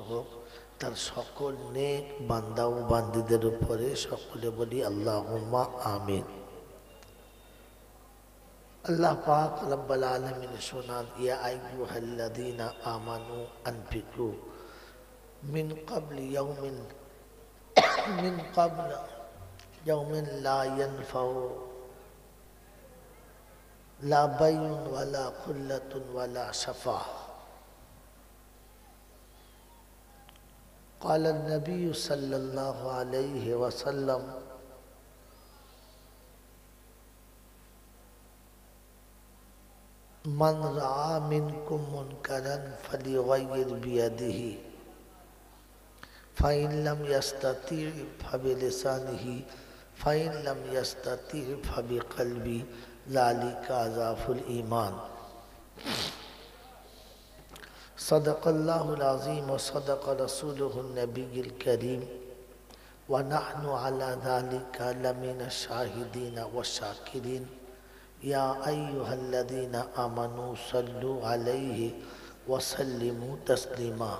হোক তার সকল নেক বান্দা ও বান্দীদের উপরে। সকলে বলি আল্লাহুম্মা আমিন। আল্লাহ পাক রব্বুল আলামিন শোনান, ইয়া আইয়ুহাল্লাযীনা আমানু আনফিকু মিন ক্বাবলি ইয়াউমিন লা ইয়ানফাউ লা বাইউন ওয়ালা খুল্লাতুন ওয়ালা শাফাআহ। قال النبي صلى الله عليه وسلم من رأى منكم منكرا فليغير بيده فإن لم يستطيع فبلسانه فإن لم يستطيع فبقلبه ذلك أضعف الإيمان। صدق الله العظيم وصدق رسوله النبي الكريم ونحن على ذلك لمن الشاهدين والشاكرين। يا أيها الذين آمنوا صلوا عليه وسلموا تسليما।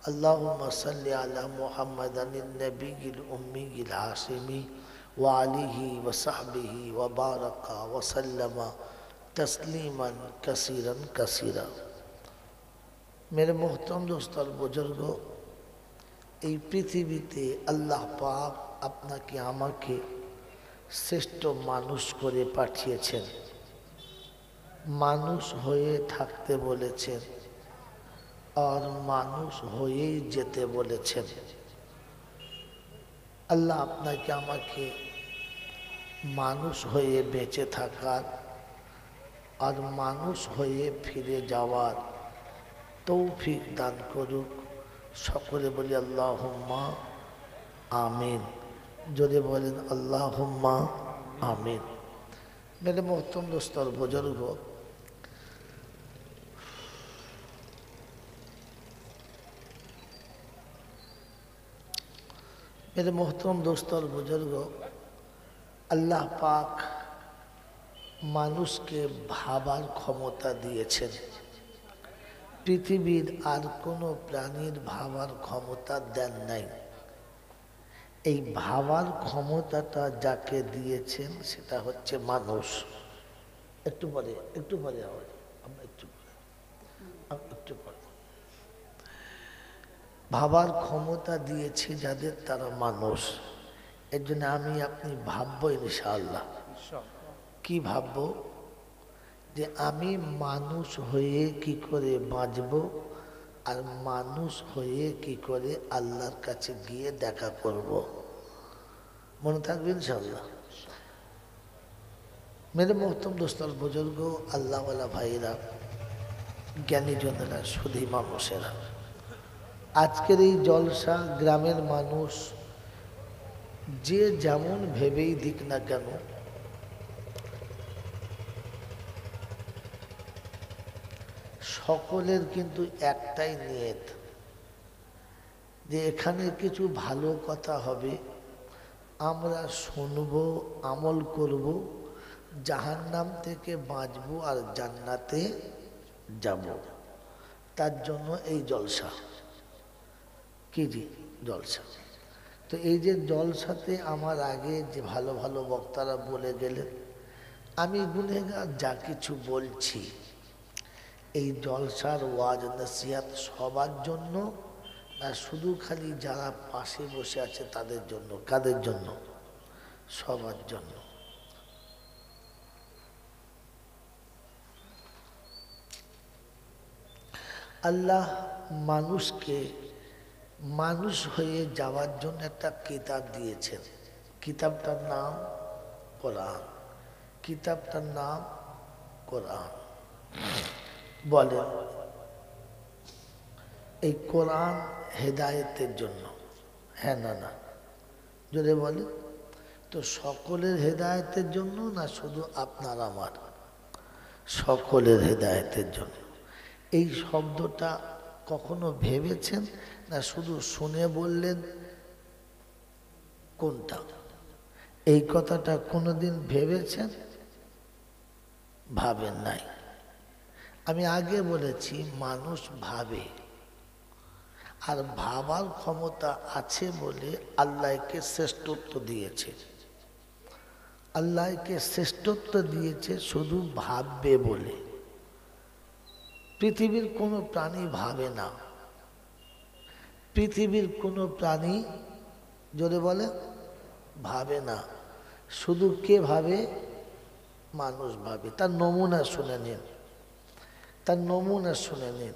اللهم صل على محمد النبي الأمي الهاشمي وعليه وصحبه وبارك وسلم تسليما كثيرا كثيرا। मेरे मोहतरम दोस्त और बुजुर्ग, এই পৃথিবীতে আল্লাহ পাক আপনাকে আমাকে শ্রেষ্ঠ মানুষ করে পাঠিয়েছেন, মানুষ হয়ে থাকতে বলেছেন আর মানুষ হয়েই যেতে বলেছেন। আল্লাহ আপনাকে আমাকে মানুষ হয়ে বেঁচে থাকার আর মানুষ হয়ে ফিরে যাওয়ার তৌফিক দান করুক। সকলে বলি আল্লাহুম্মা আমিন। জোরে বলেন আল্লাহুম্মা আমিন। मेरे मोहतरम दोस्त और बुजुर्ग, मेरे मोहतरम दोस्त और बुजुर्ग, আল্লাহ পাক মানুষকে ভাবার ক্ষমতা দিয়েছেন। পৃথিবীর আর কোনো প্রাণীর ভাবার ক্ষমতা দেন নাই। এই ভাবার ক্ষমতাটা যাকে দিয়েছেন সেটা হচ্ছে মানুষ। একটু পরে আওয়াজ, আমরা একটু পরে ভাবার ক্ষমতা দিয়েছে যাদের, তারা মানুষ। এর জন্য আমি আপনি ভাববো ইনশাআল্লাহ। কি ভাববো? যে আমি মানুষ হয়ে কি করে বাঁচব আর মানুষ হয়ে কি করে আল্লাহর কাছে গিয়ে দেখা করব। মনে থাকবে ইনশাআল্লাহ। মেরে মোহতরম দোস্ত আর বুজুর্গ, আল্লাহওয়ালা ভাইরা, জ্ঞানীজনেরা, শুধু মানুষেরা, আজকের এই জলসা গ্রামের মানুষ যে যেমন ভেবেই দিক না কেন, সকলের কিন্তু একটাই নিয়ত যে এখানে কিছু ভালো কথা হবে, আমরা শুনবো, আমল করব, জাহান্নাম থেকে বাঁচবো আর জান্নাতে যাব। তার জন্য এই জলসা। কি জি? জলসা। তো এই যে জলসাতে আমার আগে যে ভালো ভালো বক্তারা বলে গেলেন, আমি গুনেগার যা কিছু বলছি, এই জলসার ওয়াজ নসিহত সবার জন্য না, শুধু খালি যারা পাশে বসে আছে তাদের জন্য? কাদের জন্য? সবার জন্য। আল্লাহ মানুষকে মানুষ হয়ে যাওয়ার জন্য একটা কিতাব দিয়েছেন। কিতাবটার নাম কোরআন। কিতাবটার নাম কোরআন। বলেন, এই কোরআন হেদায়েতের জন্য? হ্যাঁ না না? যদি বলেন তো সকলের হেদায়েতের জন্য না শুধু আপনার আমার? সকলের হেদায়েতের জন্য। এই শব্দটা কখনো ভেবেছেন না শুধু শুনে বললেন? কোনটা? এই কথাটা কোনোদিন ভেবেছেন? ভাবেন নাই। আমি আগে বলেছি মানুষ ভাবে, আর ভাবার ক্ষমতা আছে বলে আল্লাহকে শ্রেষ্ঠত্ব দিয়েছে। আল্লাহকে শ্রেষ্ঠত্ব দিয়েছে শুধু ভাববে বলে। পৃথিবীর কোনো প্রাণী ভাবে না। পৃথিবীর কোনো প্রাণী জোরে বলে ভাবে না। শুধু কে ভাবে? মানুষ ভাবে। তার নমুনা শুনে নিন, তার নমুনা শুনে নিন।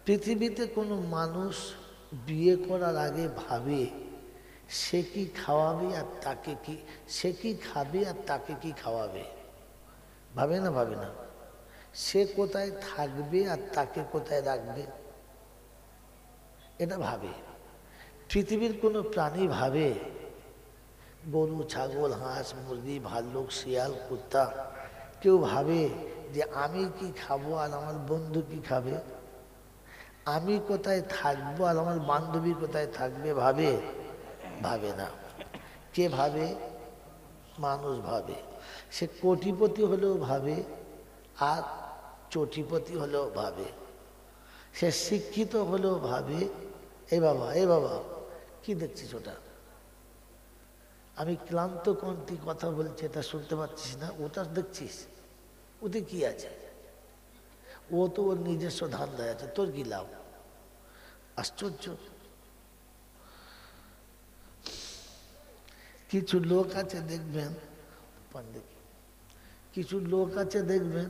পৃথিবীতে কোনো মানুষ বিয়ে করার আগে ভাবে সে কি খাওয়াবে আর তাকে কি, সে কি খাবে আর তাকে কি খাওয়াবে? ভাবে না? ভাবে না? সে কোথায় থাকবে আর তাকে কোথায় রাখবে, এটা ভাবে। পৃথিবীর কোনো প্রাণী ভাবে? গরু, ছাগল, হাঁস, মুরগি, ভাল্লুক, শিয়াল, কুত্তা কেউ ভাবে যে আমি কি খাবো আর আমার বন্ধু কি খাবে? আমি কোথায় থাকবো আর আমার বান্ধবী কোথায় থাকবে ভাবে? ভাবে না। কে ভাবে? মানুষ ভাবে। সে কোটিপতি হলেও ভাবে আর চটিপতি হলেও ভাবে। সে শিক্ষিত হলেও ভাবে। এ বাবা, এ বাবা, কি দেখছিস ওটা? আমি ক্লান্ত কণ্ঠে কথা বলছি, এটা শুনতে পাচ্ছিস না? ওটা দেখছিস? ওতে কি আছে? ও তো ওর নিজস্ব ধান্দায় আছে, তোর কি লাভ? আশ্চর্য। কিছু লোক আছে দেখবেন, কিছু লোক আছে দেখবেন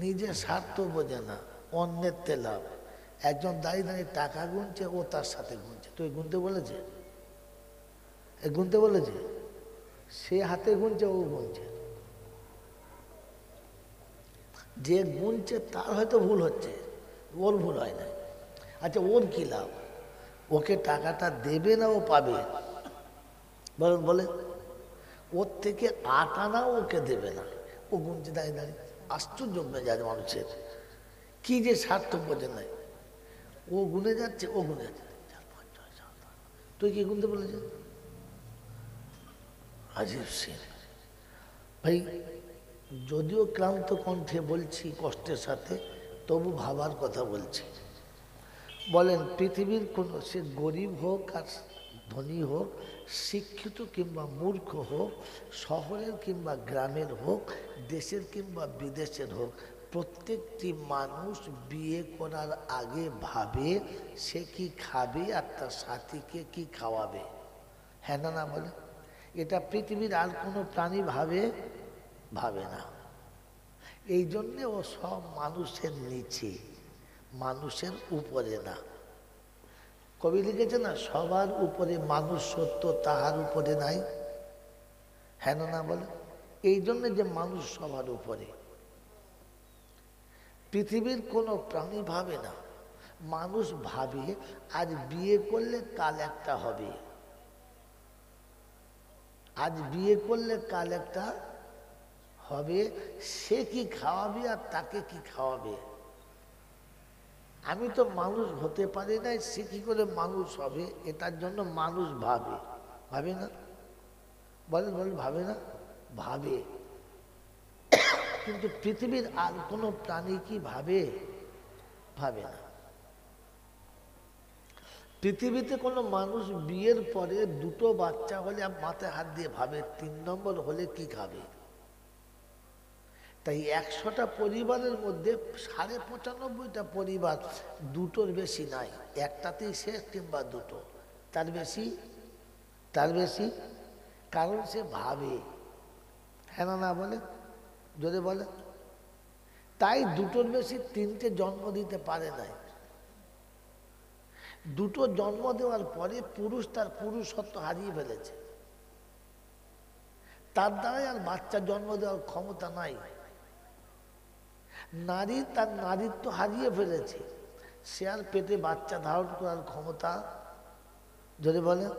নিজের স্বার্থ বোঝে না, অন্যের তে লাভ। একজন দাঁড়িয়ে দাঁড়িয়ে টাকা গুনছে, ও তার সাথে গুনছে। তুই গুনতে বলেছে? এ গুনতে বলেছে? সে হাতে গুনছে, ও গুনছে। যে গুনছে তার হয়তো ভুল হচ্ছে, ওর ভুল হয় না। আচ্ছা, ওর কি লাভ? ওকে টাকাটা দেবে না ও পাবে? বলেন বলেন। ওর থেকে 8 আনা ওকে দেবে না, ও গুনছে দাঁড়িয়ে দাঁড়িয়ে। আশ্চর্য মেজাজ মানুষের, কি যে স্বার্থ বোঝে নাই। ও গুনে যাচ্ছে, ও গুনে যাচ্ছে। তুই কি গুনতে বলেছে? আজিব সিন। ভাই, যদিও ক্লান্ত কণ্ঠে বলছি, কষ্টের সাথে, তবু ভাবার কথা বলছি। বলেন, পৃথিবীর কোনো, সে গরিব হোক আর ধনী হোক, শিক্ষিত কিংবা মূর্খ হোক, শহরের কিংবা গ্রামের হোক, দেশের কিংবা বিদেশের হোক, প্রত্যেকটি মানুষ বিয়ে করার আগে ভাবে সে কি খাবে আর তার সাথীকে কি খাওয়াবে। হ্যাঁ না? না বলে? এটা পৃথিবীর আর কোনো প্রাণী ভাবে? ভাবে না। এই জন্যে ও সব মানুষের নিচে, মানুষের উপরে না। কবি লিখেছে না, সবার উপরে মানুষ সত্য, তাহার উপরে নাই। হ্যাঁ না? বলে? এই জন্যে যে মানুষ সবার উপরে। পৃথিবীর কোনো প্রাণী ভাবে না। মানুষ ভাবে আজ বিয়ে করলে কাল একটা হবে, আজ বিয়ে করলে কাল একটা হবে, সে কি খাওয়াবে আর তাকে কি খাওয়াবে। আমি তো মানুষ হতে পারি নাই, সে কি করে মানুষ হবে, এটার জন্য মানুষ ভাবে। ভাবে না? বলেন বলেন, ভাবে না? ভাবে। কিন্তু পৃথিবীর আর কোনো প্রাণী কি ভাবে? ভাবে না। পৃথিবীতে কোনো মানুষ বিয়ের পরে 2টো বাচ্চা হলে মাথায় হাত দিয়ে ভাবে 3 নম্বর হলে কি খাবে। তাই 100টা পরিবারের মধ্যে 95.5টা পরিবার 2টোর বেশি নাই, একটাতেই শেষ কিংবা 2টো, তার বেশি, তার বেশি। কারণ সে ভাবে। হ্যাঁ না? বলে? যদি বলে, তাই 2টোর বেশি 3টে জন্ম দিতে পারে নাই। 2টো জন্ম দেওয়ার পরে পুরুষ তার পুরুষত্ব হারিয়ে ফেলেছে, তার দ্বারাই আর বাচ্চা জন্ম দেওয়ার ক্ষমতা নাই। নারী তার নারীত্ব হারিয়ে ফেলেছে, সে আর পেটে বাচ্চা ধারণ করার ক্ষমতা, যদি বলেন।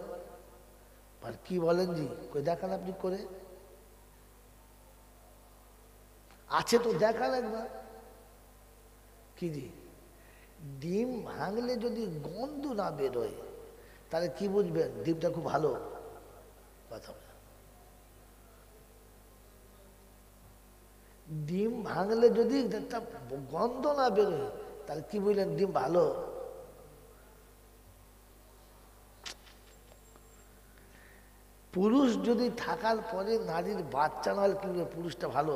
আর কি বলেন জি, কই দেখান আপনি করে, আছে তো দেখান একবার। কি জি, ডিম ভাঙলে যদি গন্ধ না বেরোয় তাহলে কি বুঝবেন ডিমটা খুব ভালো? কথা বলে, ডিম ভাঙলে যদি একটা গন্ধ না বেরোয় তাহলে কি বুঝলেন ডিম ভালো? পুরুষ যদি থাকার পরে নারীর বাচ্চা না হলে কি বলবে, পুরুষটা ভালো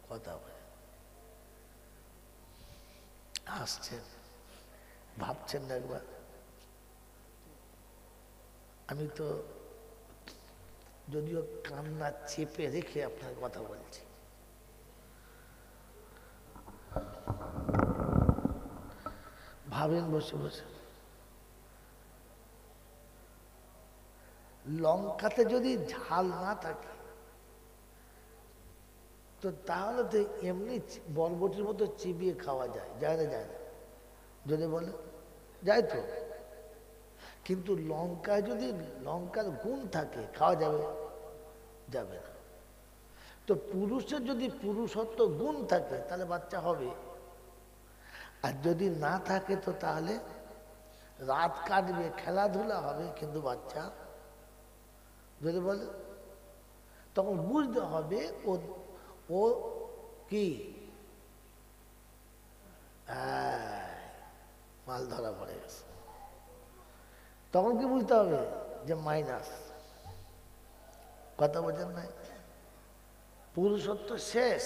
কথা বলে। হাসছেন, ভাবছেন না একবার? আমি তো যদিও কান্না চেপে রেখে আপনার কথা বলছি। ভাবেন বসে বসে, লঙ্কাতে যদি ঝাল না থাকে তো তাহলে তো এমনি বরবটির মতো চিবিয়ে খাওয়া যায়, যায় না? যায় না? যদি বলে যায় তো। কিন্তু লঙ্কায় যদি লঙ্কার গুণ থাকে খাওয়া যাবে? যাবে না। তো পুরুষের যদি পুরুষত্ব গুণ থাকে তাহলে বাচ্চা হবে, আর যদি না থাকে তো তাহলে রাত কাটবে, খেলাধুলা হবে, কিন্তু বাচ্চা যদি বলে তখন বুঝতে হবে ও ও কি মাল ধরা পড়ে গেছে। তখন কি বুঝতে হবে যে মাইনাস। কথা বোঝেন নাই? পুরুষত্ব শেষ।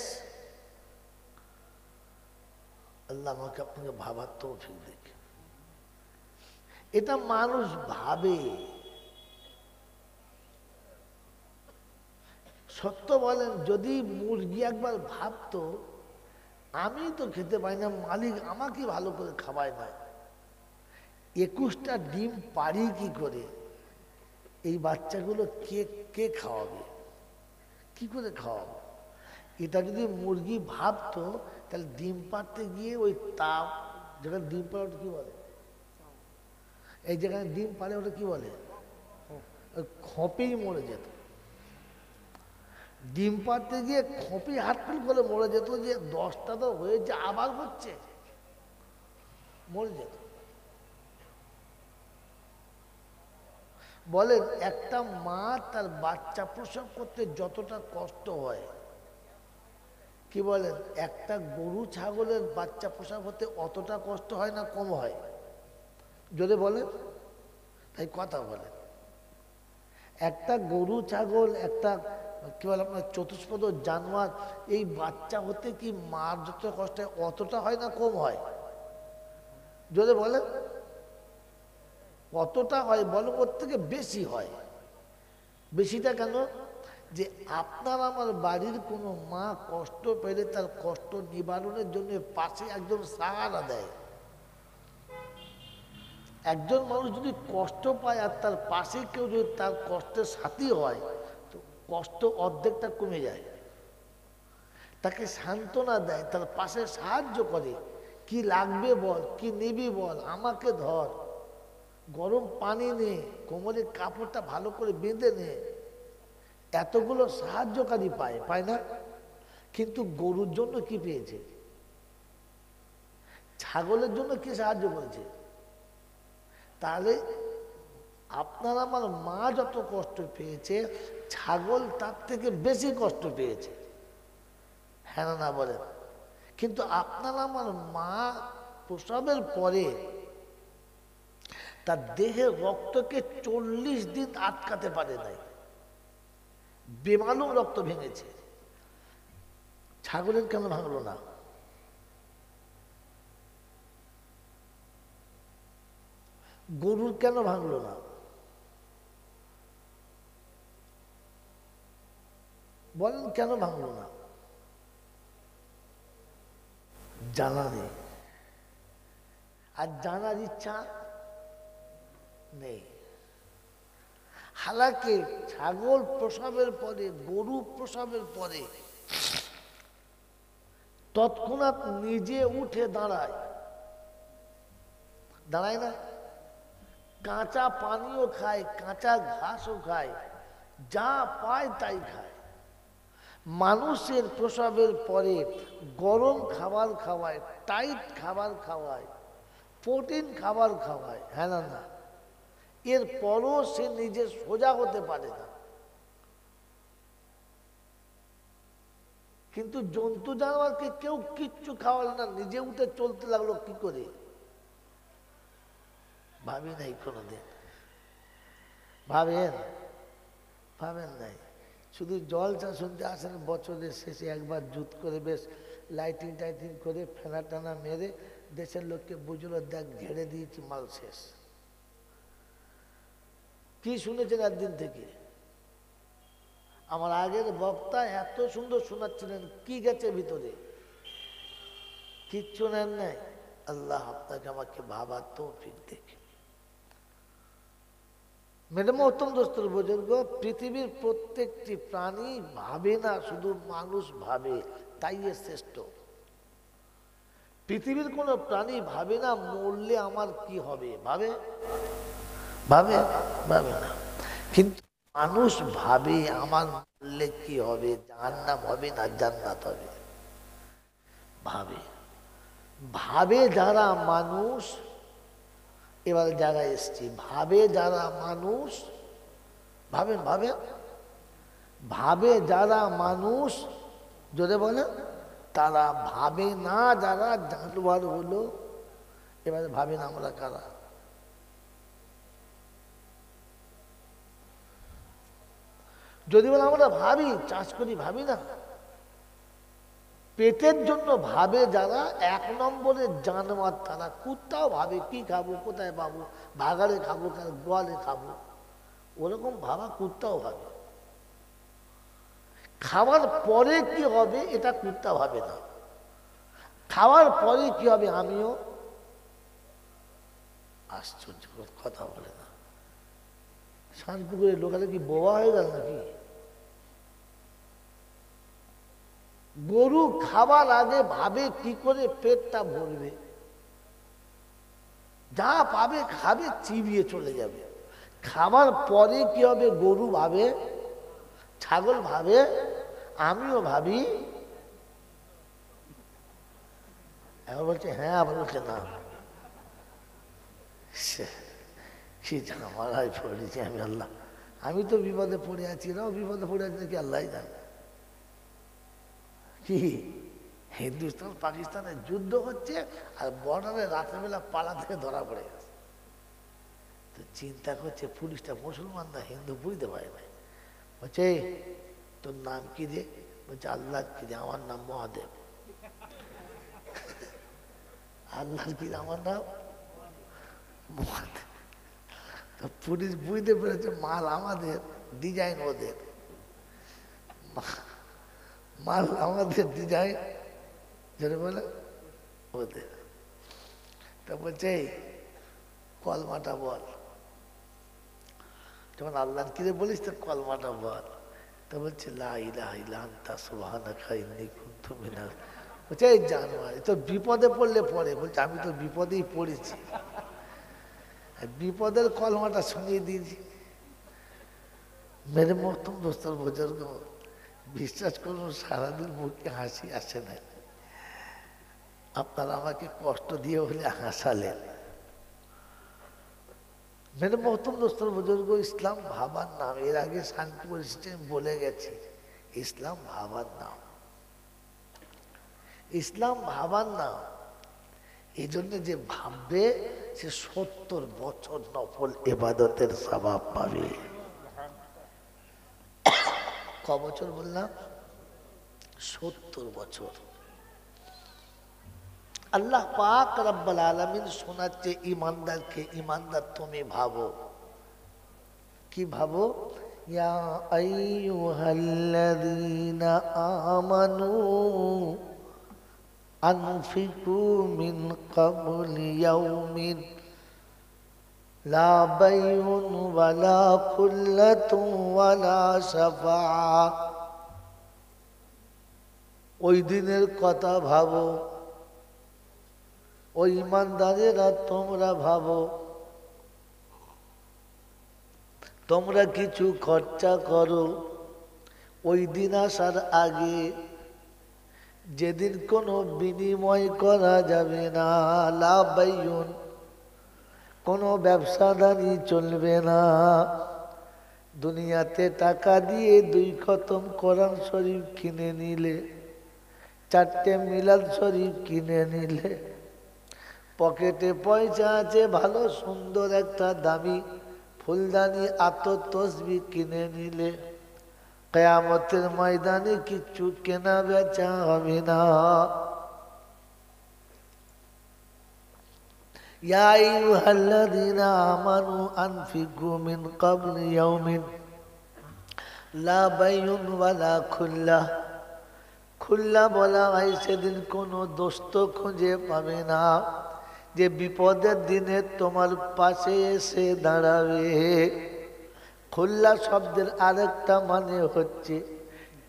আল্লাহ আমাকে আপনাকে ভাবার তৌফিক দিক। এটা মানুষ ভাবে। সত্য বলেন, যদি মুরগি একবার ভাবতো আমি তো খেতে পাই না, মালিক আমাকে ভালো করে খাওয়ায় না, 21টা ডিম পারি কি করে, এই বাচ্চাগুলো কে কে খাওয়াবে, কি করে খাওয়াবো? এটা যদি মুরগি ভাবতো তাহলে ডিম পাড়তে গিয়ে ওই তাপ, যেখানে ডিম পাড়ে ওটা কি বলে, এই যেখানে ডিম পাড়ে ওটা কি বলে, খোপেই মরে যেত। ডিম পাড়তে গিয়ে খোপি হাটফুল করে মরে যেত, যে 10টা তো হয়েছে আবার হচ্ছে, মরে যেত। বলেন একটা মা তার বাচ্চা প্রসব করতে যতটা কষ্ট হয়, কি বলেন একটা গরু ছাগলের বাচ্চা প্রসব হতে অতটা কষ্ট হয় না কম হয়? যদি বলেন, তাই কথা বলেন। একটা গরু ছাগল, একটা কি বলে আপনার চতুষ্পদ জানোয়ার, এই বাচ্চা হতে কি মার যত কষ্ট হয় অতটা হয় না কম হয়? যদি বলেন কতটা হয়, বলো ওর থেকে বেশি হয়। বেশিটা কেন? যে আপনার আমার বাড়ির কোনো মা কষ্ট পেলে তার কষ্ট নিবারণের জন্য পাশে একজন সাহারা দেয়। একজন মানুষ যদি কষ্ট পায় আর তার পাশে কেউ যদি তার কষ্টের সাথী হয়, তো কষ্ট অর্ধেকটা কমে যায়। তাকে সান্ত্বনা দেয়, তার পাশে সাহায্য করে, কি লাগবে বল, কি নিবি বল, আমাকে ধর, গরম পানি নে, কোমরের কাপড়টা ভালো করে বেঁধে নে, এতগুলো সাহায্যকারী পায়, পায় না? কিন্তু গরুর জন্য কি পেয়েছে? ছাগলের জন্য কি সাহায্য করেছে? তাহলে আপনার আমার মা যত কষ্ট পেয়েছে, ছাগল তার থেকে বেশি কষ্ট পেয়েছে, হ্যাঁ না বলেন? কিন্তু আপনার আমার মা প্রসবের পরে তার দেহের রক্তকে 40 দিন আটকাতে পারে নাই, বেমালুম রক্ত ভেঙেছে। ছাগলের কেন ভাঙলো না? গরুর কেন ভাঙলো না? বলেন কেন ভাঙলো না? জানা নেই, আর জানার ইচ্ছা নেই। হালাকে ছাগল প্রসবের পরে, গরু প্রসবের পরে তৎক্ষণাৎ নিজে উঠে দাঁড়ায়, দাঁড়ায় না? কাঁচা পানিও খায়, কাঁচা ঘাসও খায়, যা পায় তাই খায়। মানুষের প্রসবের পরে গরম খাবার খাওয়ায়, টাইট খাবার খাওয়ায়, প্রোটিন খাবার খাওয়ায়, হ্যাঁ না না? এরপরও সে নিজে সোজা হতে পারে না। কিন্তু জন্তু জানোয়ারকে কেউ কিচ্ছু খাওয়ালো না, নিজে উঠে চলতে লাগলো কি করে? ভাবি নাই কোনোদিন? ভাবেন পাবেন নাই। শুধু জলসা শুনতে আসেন বছরের শেষে একবার জুত করে বেশ লাইটিং টাইটিং করে ফেনা টানা মেরে দেশের লোককে বুঝলো দেখ ঘেরে দিয়েছি মাল শেষ। কি শুনেছেন একদিন থেকে? আমার আগের বক্তা এত সুন্দর শোনাচ্ছিলেন, কি গেছে ভিতরে? কিচ্ছু নেন নাই। আল্লাহ আপনাকে আমাকে ভাবার তৌফিক দেখে। মেরে মোহতরম দোস্তর বুজুর্গ, পৃথিবীর প্রত্যেকটি প্রাণী ভাবে না, শুধু মানুষ ভাবে, তাই এর শ্রেষ্ঠ। পৃথিবীর কোনো প্রাণী ভাবে না মরলে আমার কি হবে, ভাবে? ভাবে? ভাবে না। কিন্তু মানুষ ভাবে আমার মরলে কি হবে, জাহান্নাম হবে না জান্নাত হবে, ভাবে। ভাবে যারা মানুষ, এবার যারা এসছি, ভাবে যারা মানুষ, ভাবেন ভাবেন, ভাবে যারা মানুষ, যদি বলে তারা ভাবে না যারা জানোয়ার হলো। এবারে ভাবেন আমরা কারা? যদি বলে আমরা ভাবি, চাষ করি, ভাবি না। পেটের জন্য ভাবে যারা, এক নম্বরের জানোয়ার তারা। কুত্তাও ভাবে কি খাবো, কোথায় পাবো, ভাগাড়ে খাবো, গোয়ালে খাবো, ওরকম ভাবা কুত্তাও ভাবে। খাওয়ার পরে কি হবে এটা কুত্তা ভাবে না। খাওয়ার পরে কি হবে আমিও। আশ্চর্য কথা বলে না। শানপুকুরের লোকালে কি বোবা হয়ে গেল নাকি? গরু খাবার আগে ভাবে কি করে পেটটা ভরবে, যা পাবে খাবে, চিবিয়ে চলে যাবে। খাবার পরে কি হবে গরু ভাবে, ছাগল ভাবে, আমিও ভাবি। এবার বলছে হ্যাঁ, আবার বলছে না। কি ঝামেলায় পড়েছি আমি, আল্লাহ। আমি তো বিপদে পড়ে আছি, এরাও বিপদে পড়ে আছে নাকি আল্লাহ জানে। কি হিন্দুস্তান পাকিস্তানের যুদ্ধ হচ্ছে আর বর্ডারে রাত্রেবেলা পালা থেকে ধরা পড়ে গেছে। তো চিন্তা করছে পুলিশটা মুসলমান না হিন্দু বুঝতে পারে না। বলছে তোর নাম কি রে? বলছে আল্লাহ কি রে? আমার নাম মহাদেব। আল্লাহ কি রে? আমার নাম মহাদেব। তো পুলিশ বুঝতে পেরেছে মাল আমাদের, ডিজাইন ওদের, মাল আমাদের, ডিজাইন যেটা বলে ওদের। তা বলছে কলমাটা বল। যখন আল্লাহ কিরে বলিস তো কলমাটা বল। তা বলছে লা ইলাহা ইল্লা আনতা সুবহানাকা ইন্নী কুনতু মিনাল। বলছে এই জানোয়ার, তো বিপদে পড়লে পড়ে। বলছে আমি তো বিপদেই পড়েছি, বিপদের কলমাটা শুনিয়ে দিয়েছি। মেরে মহতরম দোস্তর বুজুর্গ, বিশ্বাস করুন সারাদিন মুখে হাসি আসে না। আপনারা আমাকে কষ্ট দিয়ে হলে হাসালেন। মেরে মহতরম দোস্তর বুজুর্গ, ইসলাম ভাবার নাম। এর আগে শান্তিপুর স্টেশন বলে গেছি, ইসলাম ভাবার নাম। ইসলাম ভাবার নাম। এই জন্য যে ভাববে সে 70 বছর নফল ইবাদতের সওয়াব পাবে। ক বছর বললাম? 70 বছর। আল্লাহ পাক রব্বুল আলামিন শোনাচ্ছে ইমানদারকে, ইমানদার তুমি ভাবো, কি ভাবো? ইয়া আইয়ুহাল্লাযীনা আমানু আনফিকু মিন ক্বাবলি ইয়াউমিন লা বাইউন ওয়ালা খুল্লাতুন ওয়ালা শাফাআ। ওই দিনের কথা ভাবো, ওই ইমানদারেরা তোমরা ভাবো, তোমরা কিছু খরচা করো ওই দিন আসার আগে, যেদিন কোনো বিনিময় করা যাবে না। লা বাইউন, কোনো ব্যবসাদারি চলবে না। দুনিয়াতে টাকা দিয়ে 2 খতম কোরআন শরীফ কিনে নিলে, 4টে মিলাদ শরীফ কিনে নিলে, পকেটে পয়সা আছে, ভালো সুন্দর একটা দামি ফুলদানি আতর তসবিহ কিনে নিলে, কিয়ামতের ময়দানে কিছু কেনা বেচা হবে না। ইয়া আইয়ুহাল্লাযীনা আমানু আনফিকু মিন ক্বাবলি ইয়াউমিন লা বাইউন ওয়ালা খুল্লাহ। খুল্লা বলা হয় সেদিন কোনো দোস্ত খুঁজে পাবে না, যে বিপদের দিনে তোমার পাশে এসে দাঁড়াবে। খুল্লা শব্দের আরেকটা মানে হচ্ছে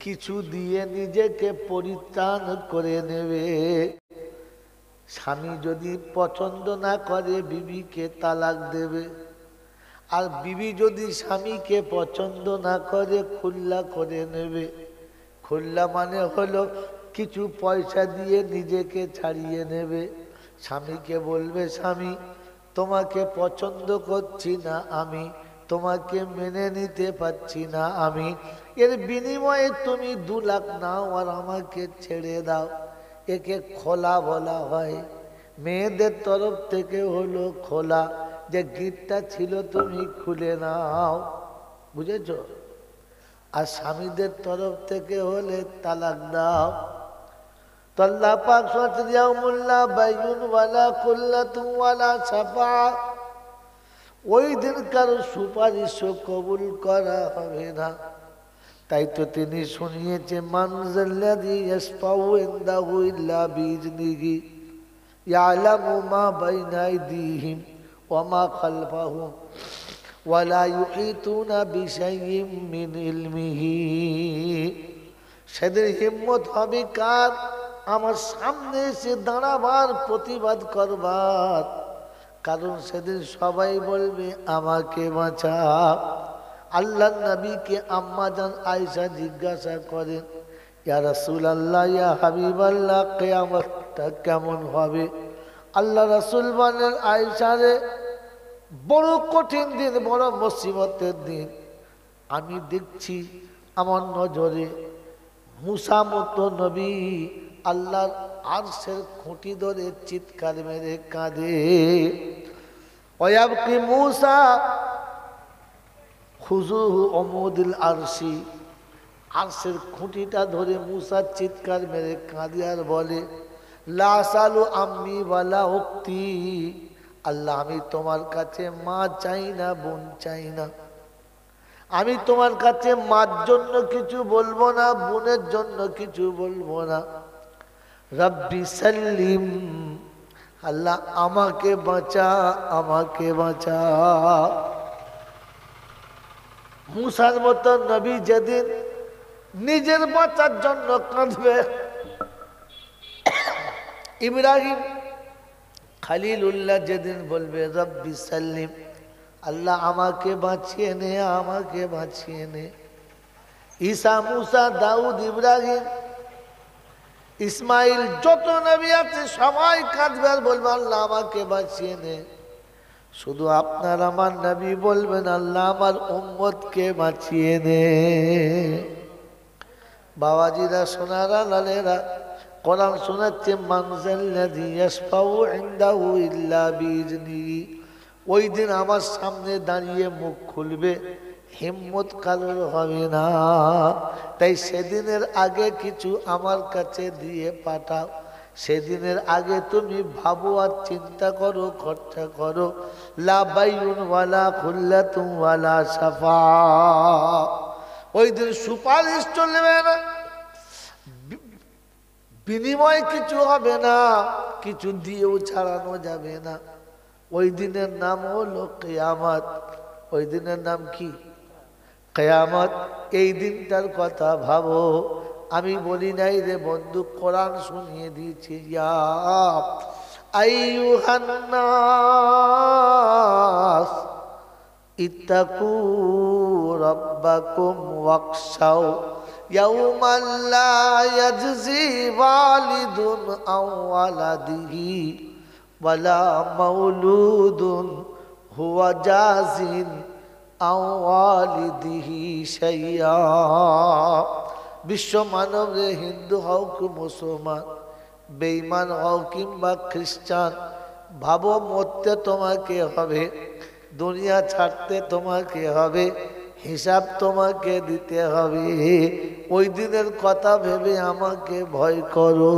কিছু দিয়ে নিজেকে পরিত্রাণ করে নেবে। স্বামী যদি পছন্দ না করে বিবিকে তালাক দেবে, আর বিবি যদি স্বামীকে পছন্দ না করে খুল্লা করে নেবে। খুল্লা মানে হলো কিছু পয়সা দিয়ে নিজেকে ছাড়িয়ে নেবে। স্বামীকে বলবে, স্বামী তোমাকে পছন্দ করছি না আমি, তোমাকে মেনে নিতে পারছি না আমি, এর বিনিময়ে তুমি 2 লাখ নাও আর আমাকে ছেড়ে দাও। একে খোলা বলা হয়। মেয়েদের তরফ থেকে হলো খোলা, যে গিটটা ছিল তুমি খুলে নাও, বুঝেছো? আর স্বামীদের তরফ থেকে হলে তালাক দাও। তো আল্লাহ পাক ইয়াউমুল্লা বাইউন ওয়ালা কুল্লাতুন ওয়ালা শাফা, ওই দিন কারো সুপারিশও কবুল করা হবে না। তাই তো তিনি শুনিয়েছে, মান যাল্লাযী ইয়াশফাউ ইনদাহু ইল্লা বিইজনিহি ইয়ালামু মা বাইনা আইদিহিম ওয়া মা খালফাহুম ওয়ালা ইউহিতুনা বিশাইইম মিন ইলমিহি। সেদিন হিম্মত হবে কার? আমার সামনে এসে দাঁড়াবার, প্রতিবাদ করবার। কারণ সেদিন সবাই বলবে আমাকে বাঁচা। আল্লাহর নবীকে আম্মা জান আয়েশা জিজ্ঞাসা করেন, ইয়া রাসূলুল্লাহ, ইয়া হাবিবাল্লাহ, কিয়ামতটা কেমন হবে? আল্লাহ রাসূল বলেন, আয়েশা রে, বড় কঠিন দিন, বড় মুসিবতের দিন। আমি দেখছি আমার নজরে মুসা মতো নবী আল্লাহর আরশের খুঁটি ধরে চিৎকার মেরে কাঁদে। ওয়াবকি মুসা খুজুহু উমুদুল আরশি, আরশের খুঁটিটা ধরে মুসা চিৎকার মেরে কাঁদে আর বলে, লা সালু আম্মি ওয়ালা উক্তি, আল্লাহ আমি তোমার কাছে মা চাই না, বোন চাই না। আমি তোমার কাছে মার জন্য কিছু বলবো না, বোনের জন্য কিছু বলবো না। রব্বি সাল্লিম, আল্লাহ আমাকে বাঁচা, আমাকে বাঁচা। মুসার মতো নবী যেদিন নিজের বাঁচার জন্য কাঁদবে, ইব্রাহিম খলিলুল্লাহ যেদিন বলবে রব্বি সাল্লিম, আল্লাহ আমাকে বাঁচিয়ে নে, আমাকে বাঁচিয়ে নে। ঈসা, মুসা, দাউদ, ইব্রাহিম, ইসমাইল, যত নবী আছে সবাই কাঁদবে আর বলবে আল্লাহ আমাকে বাঁচিয়ে নে। শুধু আপনার আমার নবী বলবেন আল্লাহ আমার উম্মতকে বাঁচিয়ে নে। বাবাজিরা, সোনারা, লালেরা, কোরআন শোনাচ্ছে, মান যাল্লাযী ইয়াশফাউ ইনদাহু ইল্লা বিইজনিহি। ওই দিন আমার সামনে দাঁড়িয়ে মুখ খুলবে, হিম্মত কারোর হবে না। তাই সেদিনের আগে কিছু আমার কাছে দিয়ে পাঠাও। সেদিনের আগে তুমি ভাবো আর চিন্তা করো, খরচা করো। লা বাইউন ওয়ালা খুল্লাতুন ওয়ালা শাফা, ওই দিন সুপারিশ চলবে না, বিনিময় কিছু হবে না, কিছু দিয়েও ছাড়ানো যাবে না। ওই দিনের নাম হলো কিয়ামত। ওই দিনের নাম কি? কিয়ামত। এই দিনটার কথা ভাবো। আমি বলি নাই রে বন্ধু, কোরআন শুনিয়ে দিয়েছি। ইয়া আইয়ুহান নাস ইত্তাকু রাব্বাকুম ওয়াখশাউ ইয়াওমান লা ইয়াজজি ওয়ালিদুন আও ওয়ালাদিহি ওয়ালা মাউলুদুন হুয়া জাযিন আও ওয়ালিদিহি শাইয়্যা। বিশ্ব মানব রে, হিন্দু হও কি মুসলমান, বেঈমান হও কিংবা খ্রিস্টান, ভাবো মরতে তোমাকে হবে, দুনিয়া ছাড়তে তোমাকে হবে। হিসাব তোমাকে দিতে হবে। ওই দিনের কথা ভেবে আমাকে ভয় করো।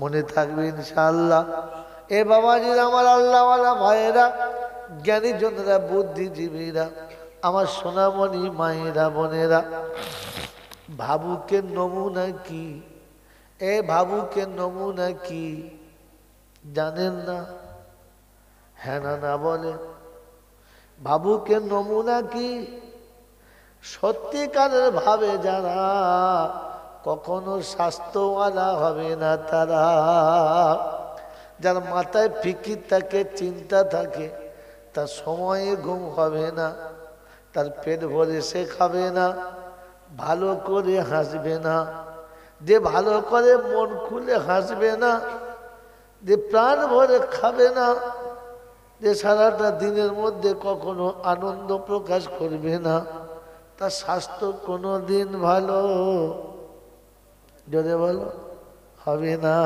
মনে থাকবে ইনশাআল্লাহ। এ বাবাজিরা, আমার আল্লাহওয়ালা ভাইয়েরা, জ্ঞানীজনেরা, বুদ্ধিজীবীরা, আমার সোনামণি মায়েরা, বোনেরা, ভাবুকের নমুনা কি? এ ভাবুকের নমুনা কি জানেন না? হ্যাঁ না না বলেন। ভাবুকের নমুনা কি? সত্যিকারের ভাবে যারা, কখনো স্বাস্থ্যওয়ালা হবে না তারা। যার মাথায় ফিকির থাকে, চিন্তা থাকে, তার সময়ে ঘুম হবে না, তার পেট ভরে সে খাবে না, ভালো করে হাসবে না। যে ভালো করে মন খুলে হাসবে না, যে প্রাণ ভরে খাবে না, যে সারাটা দিনের মধ্যে কখনো আনন্দ প্রকাশ করবে না, তার স্বাস্থ্য কোনো দিন ভালো, যদি বলো, হবে না।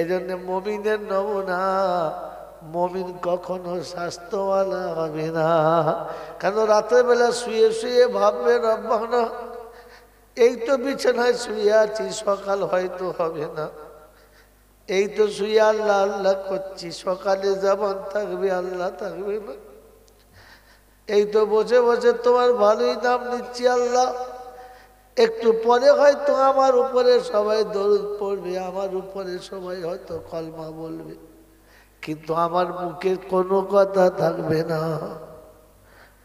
এজন্য মুমিনের নমুনা, মুমিন কখনো স্বাস্থ্যওয়ালা হবে না। কেন? রাতের বেলা শুয়ে শুয়ে ভাববে, রব্বানা, এই তো বিছানায় শুয়ে আছি, সকাল হয়তো হবে না। এই তো শুয়ে আল্লাহ আল্লাহ করছি, সকালে যেমন থাকবে আল্লাহ থাকবে না। এই তো বসে বসে তোমার ভালোই নাম নিচ্ছি আল্লাহ, একটু পরে হয়তো আমার উপরে সবাই দরুদ পড়বে, আমার উপরে সবাই হয়তো কলমা বলবে, কিন্তু আমার মুখে কোনো কথা থাকবে না।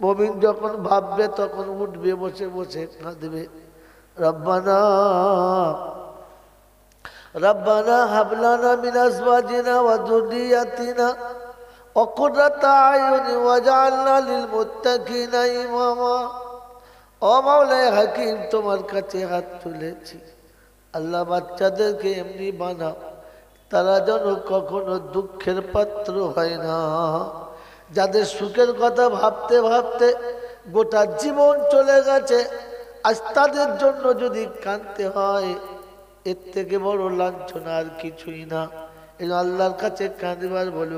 মুমিন যখন ভাববে তখন উঠবে, বসে বসে কাঁদবে, রব্বানা রব্বানা হাব লানা মিন আজওয়াজিনা ওয়া যুররিয়াতিনা কুররাতা আয়ুনি ওয়াজআলনা লিল মুত্তাকিনা ইমামা। ও মাওলায়ে হাকিম, তোমার কাছে হাত তুলেছি, আল্লাহ বাচ্চাদেরকে এমনি বানাও তারা যেন কখনো দুঃখের পাত্র হয় না। যাদের সুখের কথা ভাবতে ভাবতে গোটা জীবন চলে গেছে, আজ তাদের জন্য যদি কাঁদতে হয়, এর থেকে বড় লাঞ্ছনা আর কিছুই না। এই আল্লাহর কাছে কাঁদবার বলে,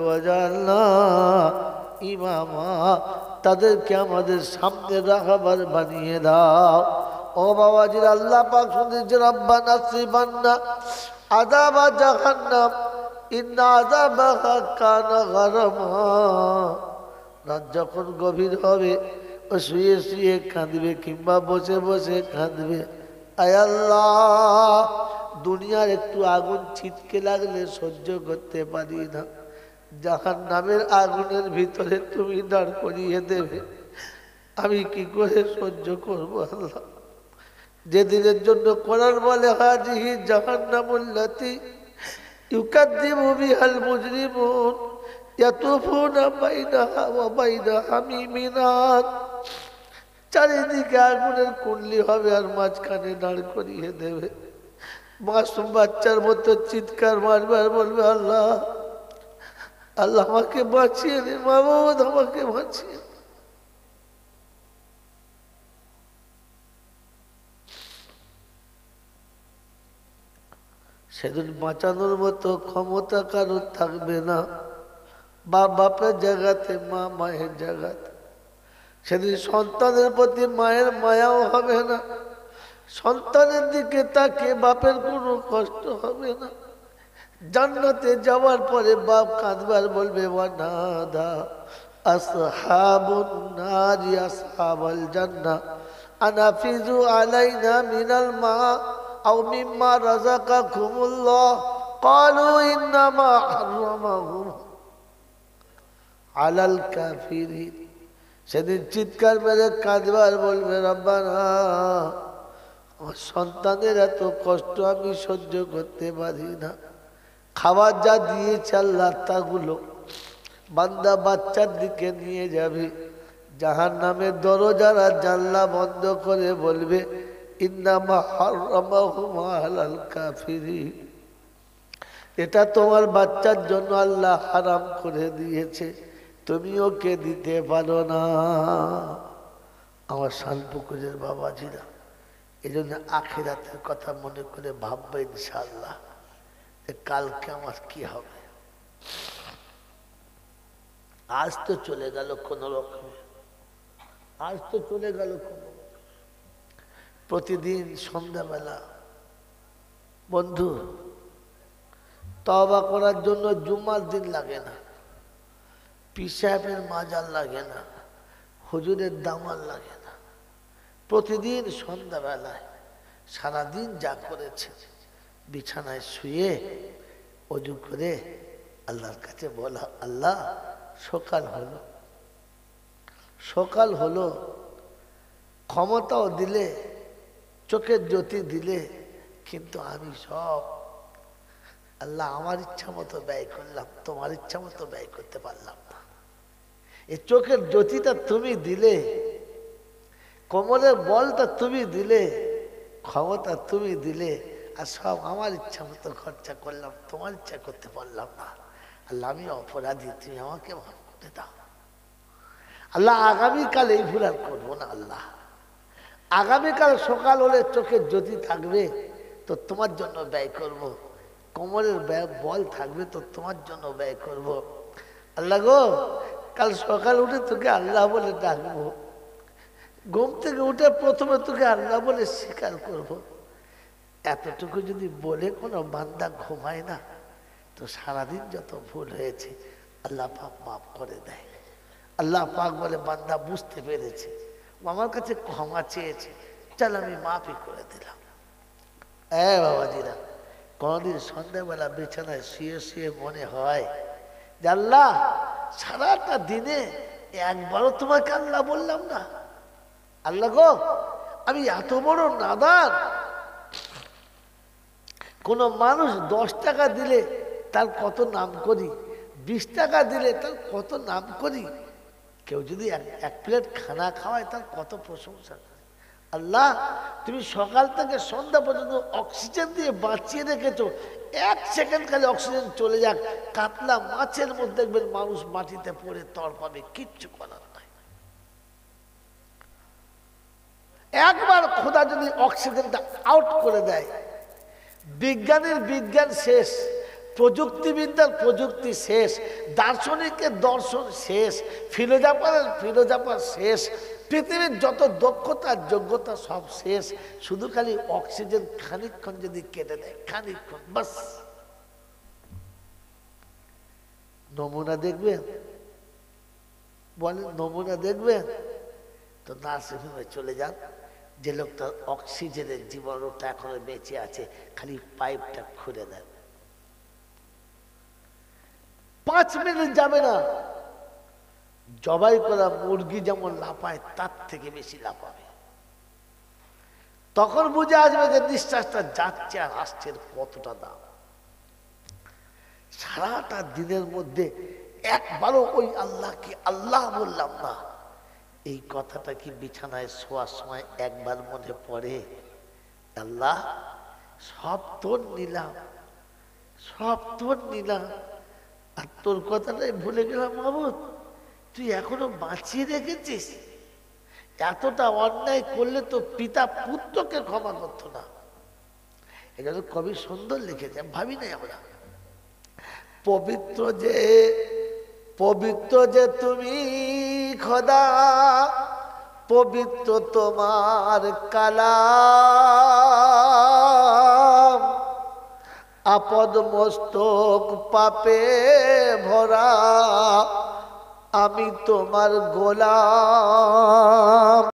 আল্লাহ ইমামা, তাদেরকে আমাদের সামনে রাখাবার বানিয়ে দাও। ও বাবাজির, আল্লাহ পাক শুনেছে, রব্বানা সিবান্না আযাবা জাহান্নাম ইন্না আযাবাহা কানা গারামা। রাত যখন গভীর হবে, ও শুয়ে শুয়ে কাঁদবে কিংবা বসে বসে কাঁদবে, আয় আল্লাহ, দুনিয়ার একটু আগুন ছিটকে লাগলে সহ্য করতে পারি না, জাহান্নামের আগুনের ভিতরে তুমি দাঁড় করিয়ে দেবে, আমি কি করে সহ্য করব আল্লাহ? যেদিনের জন্য কোরআন বলে, হাজিহি জাহান্নামুল্লাতী ইউকাযযিবু বিহাল মুজরিমুন ইয়াতুফুনা বাইনাহা ওয়া বাইনা হামিমিন আন। চারিদিকে আগুনের কুণ্ডলি হবে আর মাঝখানে দাঁড় করিয়ে দেবে। মাসুম বাচ্চার মতো চিৎকার মারবে আর বলবে, আল্লাহ আল্লাহ আমাকে বাঁচিয়ে নিন, মাবুদ আমাকে বাঁচিয়ে। সেদিন বাঁচানোর মতো ক্ষমতা কারোর থাকবে না। বাপের জায়গাতে মা, মায়ের জায়গাতে। সেদিন সন্তানের প্রতি মায়ের মায়াও হবে না, সন্তানের দিকে তাকে বাপের কোনো কষ্ট হবে না। জান্নাতে যাওয়ার পরে বাপ কাঁদবার বলবে, ওয়ানাদা আসহাবুন নারি আসহাবাল জান্নাহ আনাফিজু আলাইনা মিনাল মা আও মিম্মা রাযাকাকুমুল্লাহ ক্বালু ইন্নামা হারামাহু আলাল কাফিরিন। সেদিন চিৎকার মেরে কাঁদবার বলবে, রব্বানা, আমার সন্তানের এত কষ্ট আমি সহ্য করতে পারি না। খাবার যা দিয়েছে আল্লাহ, তাগুলো বান্দা বাচ্চার দিকে নিয়ে যাবে, জাহান্নামের দরজারা জানলা বন্ধ করে বলবে, ইন্নামা হারামাহুম আলাল কাফিরিন, এটা তোমার বাচ্চার জন্য আল্লাহ হারাম করে দিয়েছে, তুমি ওকে দিতে পারো না। আমার শানপুকুরের বাবাজিরা, এই জন্য আখিরাতের কথা মনে করে ভাববে ইনশাআল্লাহ, কালকে আমার কি হবে। আজ তো চলে গেল কোন রকমে, আজ তো চলে গেল। প্রতিদিন সন্ধ্যাবেলা বন্ধু তওবা করার জন্য জুমার দিন লাগে না, পীর সাহেবের মাজার লাগে না, হুজুরের দামাল লাগে না। প্রতিদিন সন্ধ্যাবেলায় সারাদিন যা করেছে বিছানায় শুয়ে ওযু করে আল্লাহর কাছে বলা, আল্লাহ সকাল হলো, সকাল হলো, ক্ষমতাও দিলে, চোখের জ্যোতি দিলে, কিন্তু আমি সব আল্লাহ আমার ইচ্ছা মতো ব্যয় করলাম, তোমার ইচ্ছা মতো ব্যয় করতে পারলাম না। এই চোখের জ্যোতিটা তুমি দিলে, কোমরের বলটা তুমি দিলে, ক্ষমতা তুমি দিলে, আর সব আমার ইচ্ছা মতো খরচা করলাম, তোমার ইচ্ছা করতে পারলাম না। আল্লাহ আমি অপরাধী, তুমি আমাকে মাফ করে দাও। আল্লাহ আগামীকাল এই ভুল আর করবো না। আল্লাহ আগামীকাল সকাল হলে চোখের জ্যোতি থাকবে তো তোমার জন্য ব্যয় করব, কোমরের বল থাকবে তো তোমার জন্য ব্যয় করব। আল্লাহ গো, কাল সকাল উঠে তোকে আল্লাহ বলে ডাকবো, ঘুম থেকে উঠে প্রথমে তোকে আল্লাহ বলে স্বীকার করব। এতটুকু যদি বলে কোনো বান্দা ঘুমায় না, তো সারাদিন যত ভুল হয়েছে আল্লাহ পাক মাফ করে দেয়। আল্লাহ পাক বলে বান্দা বুঝতে পেরেছে, আমার কাছে ক্ষমা চেয়েছে, চল আমি মাফই করে দিলাম। বাবাজিরা, কোনদিন সন্ধ্যাবেলা বিছানায় শুয়ে শুয়ে মনে হয় যে আল্লাহ সারাটা দিনে একবারও তোমাকে আল্লাহ বললাম না। আল্লাহ গো, আমি এত বড় নাদান, কোন মানুষ 10 টাকা দিলে তার কত নাম করি, 20 টাকা দিলে তার কত নাম করি, কেউ যদি এক প্লেট খানা খাওয়ায় তার কত প্রশংসা করে। আল্লাহ তুমি সকাল থেকে সন্ধ্যা পর্যন্ত অক্সিজেন দিয়ে বাঁচিয়ে রেখেছো, 1 সেকেন্ড খালি অক্সিজেন চলে যাক, কাতলা মাছের মধ্যে দেখবেন মানুষ মাটিতে পড়ে তর পাবে, কিচ্ছু করার নাই। একবার খোদা যদি অক্সিজেনটা আউট করে দেয়, বিজ্ঞানের বিজ্ঞান শেষ, প্রযুক্তিবিদ্যার প্রযুক্তি শেষ, দার্শনিকের দর্শন শেষ, ফিলোজাফারের ফিলোজাফার শেষ, পৃথিবীর যত দক্ষতা যোগ্যতা সব শেষ, শুধু খালি অক্সিজেন খানিকক্ষণ যদি কেটে দেয়, খানিকক্ষণ বাস। নমুনা দেখবেন, বলেন নমুনা দেখবেন তো নার্সিং হোমে চলে যান, যে লোকটা অক্সিজেনের জীবাণুটা এখনো বেঁচে আছে, খালি পাইপটা খুলে দেন, 5 মিনিট যাবে না, জবাই করা মুরগি যেমন লাফায় তার থেকে বেশি লাফাবে। তখন বুঝে আসবে যে নিঃশ্বাসটা যাচ্ছে আর আসছে কতটা দাম। সারাটা দিনের মধ্যে একবারও ওই আল্লাহকে আল্লাহ বললাম না, এই কথাটা কি বিছানায় শোয়ার সময় একবার মনে পড়ে? আল্লাহ সব তোর নিলাম, সব তোর নিলাম, আর তোর কথাটাই ভুলে গেলাম। মাবুদ তুই এখনো বাঁচিয়ে রেখেছিস, এতটা অন্যায় করলে তো পিতা পুত্রকে ক্ষমা করতো না। এটা তো কবি সুন্দর লিখেছে, ভাবি নাই আমরা। পবিত্র যে তুমি খোদা, পবিত্র তোমার কালাম, আপদ মস্তক পাপে ভরা, আমি তোমার গোলাম।